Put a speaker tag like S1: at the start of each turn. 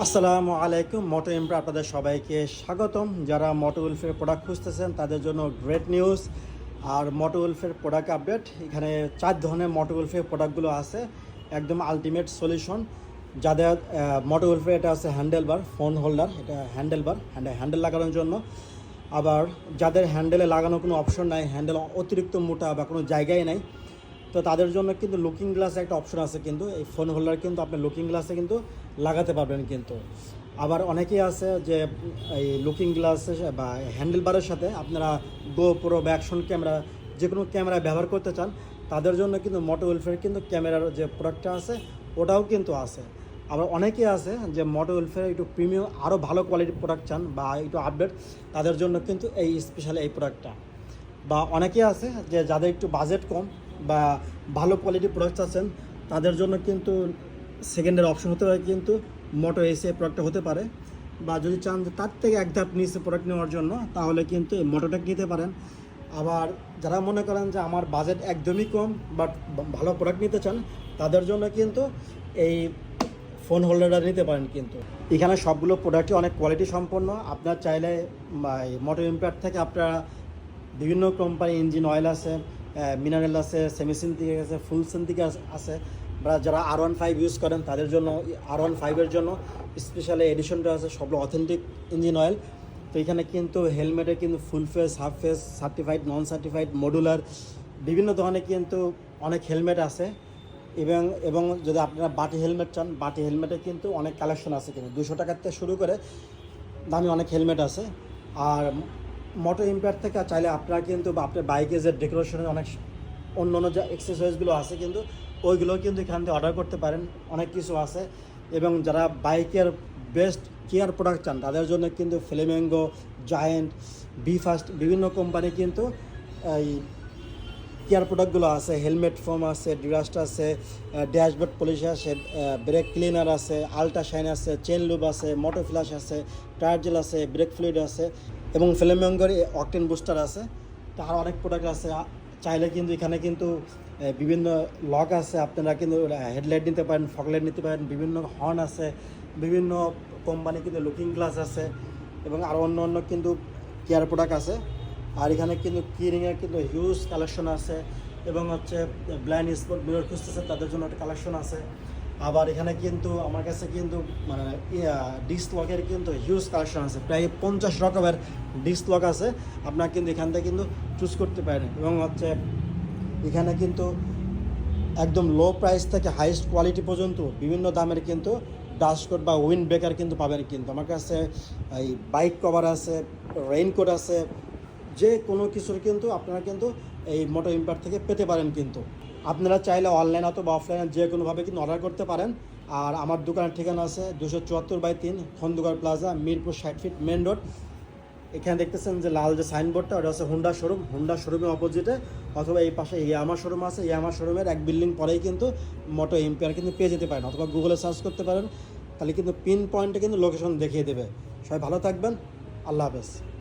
S1: আসসালামু আলাইকুম। মোটো এমপ্রে আপনাদের সবাইকে স্বাগতম। যারা মোটো উলফের প্রোডাক্ট খুঁজতেছেন তাদের জন্য গ্রেট নিউজ আর মোটো উলফের প্রোডাক্ট আপডেট। এখানে 4 ধরনের মোটো উলফের প্রোডাক্টগুলো আছে, একদম আলটিমেট সলিউশন। যাদের মোটো উলফের এটা আছে হ্যান্ডেল বার, ফোন হোল্ডার, এটা হ্যান্ডেল বার, হ্যান্ডেল লাগানোর জন্য। আবার যাদের হ্যান্ডেলে লাগানোর কোনো অপশন নাই, হ্যান্ডেল অতিরিক্ত মোটা বা কোনো জায়গায় নাই, তো তাদের জন্য কিন্তু লুকিং গ্লাসে একটা অপশন আছে। কিন্তু এই ফোন হোল্ডার কিন্তু আপনি লুকিং গ্লাসে কিন্তু লাগাতে পারবেন কিন্তু। আবার অনেকেই আছে যে এই লুকিং গ্লাসে বা হ্যান্ডেল বারের সাথে আপনারা গোপ্রো বা অ্যাকশন ক্যামেরা, যে কোনো ক্যামেরা ব্যবহার করতে চান, তাদের জন্য কিন্তু মোটো উলফের কিন্তু ক্যামেরার যে প্রোডাক্টটা আছে ওটাও কিন্তু আছে। আবার অনেকেই আছে যে মোটো উলফের একটু প্রিমিয়াম আরও ভালো কোয়ালিটির প্রোডাক্ট চান বা একটু আপডেট, তাদের জন্য কিন্তু এই স্পেশাল এই প্রোডাক্টটা। বা অনেকে আছে যে যাদের একটু বাজেট কম বা ভালো কোয়ালিটির প্রোডাক্ট আছেন, তাদের জন্য কিন্তু সেকেন্ডের অপশন হতে পারে কিন্তু মোটো এসি প্রোডাক্টটা হতে পারে। বা যদি চান যে তার থেকে এক ধাপ নিচে প্রোডাক্ট নেওয়ার জন্য, তাহলে কিন্তু এই মোটোটা নিতে পারেন। আবার যারা মনে করেন যে আমার বাজেট একদমই কম বাট ভালো প্রোডাক্ট নিতে চান, তাদের জন্য কিন্তু এই ফোন হোল্ডারটা নিতে পারেন কিন্তু। এখানে সবগুলো প্রোডাক্টই অনেক কোয়ালিটি সম্পন্ন। আপনার চাইলে মোটো ইম্প্যাক্ট থেকে আপনারা বিভিন্ন কোম্পানি ইঞ্জিন অয়েল আছে, মিনারেল আছে, সেমি সিনথেটিক আছে, ফুল সিনথেটিক আছে। বা যারা R15 ইউজ করেন তাদের জন্য R15-এর জন্য স্পেশালি এডিশনটা আছে, সবগুলো অথেন্টিক ইঞ্জিন অয়েল। তো এখানে কিন্তু হেলমেটে কিন্তু full face, half face, certified, নন সার্টিফাইড, মডুলার বিভিন্ন ধরনের কিন্তু অনেক হেলমেট আছে। এবং যদি আপনারা বাটি হেলমেট চান, বাটি হেলমেটে কিন্তু অনেক কালেকশন আছে কিন্তু 200 টাকার থেকে শুরু করে দামি অনেক হেলমেট আছে। আর মোটো ইম্প্যাক্ট থেকে চাইলে আপনারা কিন্তু বা আপনার বাইকে যে ডেকোরেশনের অনেক অন্য অন্য যে এক্সেসরিজগুলো আছে কিন্তু ওইগুলোও কিন্তু এখান থেকে অর্ডার করতে পারেন, অনেক কিছু আছে। এবং যারা বাইকের বেস্ট কেয়ার প্রোডাক্ট চান, তাদের জন্য কিন্তু ফ্লেমিঙ্গো, জায়েন্ট, বি ফার্স্ট বিভিন্ন কোম্পানি কিন্তু এই কেয়ার প্রোডাক্টগুলো আছে। হেলমেট ফোম আছে, ডিরাস্ট আছে, ড্যাশবোর্ড পলিশ আছে, ব্রেক ক্লিনার আছে, আল্ট্রা শাইন আছে, চেন লুব আছে, মোটো ফ্ল্যাশ আছে, টায়ার জেল আছে, ব্রেক ফ্লুইড আছে এবং ফ্লেমিঙ্গোর অকটেন বুস্টার আছে। তো আরও অনেক প্রোডাক্ট আছে। চাইলে কিন্তু এখানে কিন্তু বিভিন্ন লক আছে, আপনারা কিন্তু হেডলাইট নিতে পারেন, ফগলাইট নিতে পারেন, বিভিন্ন হর্ন আছে, বিভিন্ন কোম্পানি কিন্তু লুকিং গ্লাস আছে এবং আরও অন্য অন্য কিন্তু কেয়ার প্রোডাক্ট আছে। আর এখানে কিন্তু কিরিংয়ের কিন্তু হিউজ কালেকশন আছে এবং হচ্ছে ব্লাইন্ড স্পট মিরর খুঁজতেছে তাদের জন্য একটা কালেকশন আছে। আবার এখানে কিন্তু আমার কাছে কিন্তু মানে ডিস্ক লকের কিন্তু হিউজ কালেকশন আছে, প্রায় 50 রকমের ডিস্ক লক আছে। আপনারা কিন্তু এখান থেকে কিন্তু চুজ করতে পারেন। এবং হচ্ছে এখানে কিন্তু একদম লো প্রাইস থেকে হাইস্ট কোয়ালিটি পর্যন্ত বিভিন্ন দামের কিন্তু ডাস্টকোট বা উইন্ড ব্রেকার কিন্তু পাবেন কিন্তু। আমার কাছে এই বাইক কভার আছে, রেইনকোট আছে, যে কোনো কিছুর কিন্তু আপনারা কিন্তু এই মোটো ইম্প্যাক্ট থেকে পেতে পারেন কিন্তু। আপনারা চাইলে অনলাইন অথবা অফলাইনে যে কোনোভাবে কিন্তু অর্ডার করতে পারেন। আর আমার দোকানের ঠিকানা আছে 274/3 Khandakar plaza, Mirpur 60 feet main road. এখানে দেখতেছেন যে লাল যে সাইনবোর্ডটা, ওটা হচ্ছে হুন্ডা শোরুম। হুন্ডা শোরুমের অপোজিটে অথবা এই পাশে ইয়ামা শোরুম আছে, ইয়ামা শোরুমের এক বিল্ডিং পরেই কিন্তু মোটো ইম্প্যাক্ট কিন্তু পেয়ে যেতে পারেন, অথবা গুগলে সার্চ করতে পারেন, তাহলে কিন্তু পিন পয়েন্টে কিন্তু লোকেশন দেখিয়ে দেবে। সবাই ভালো থাকবেন, আল্লাহ হাফেজ।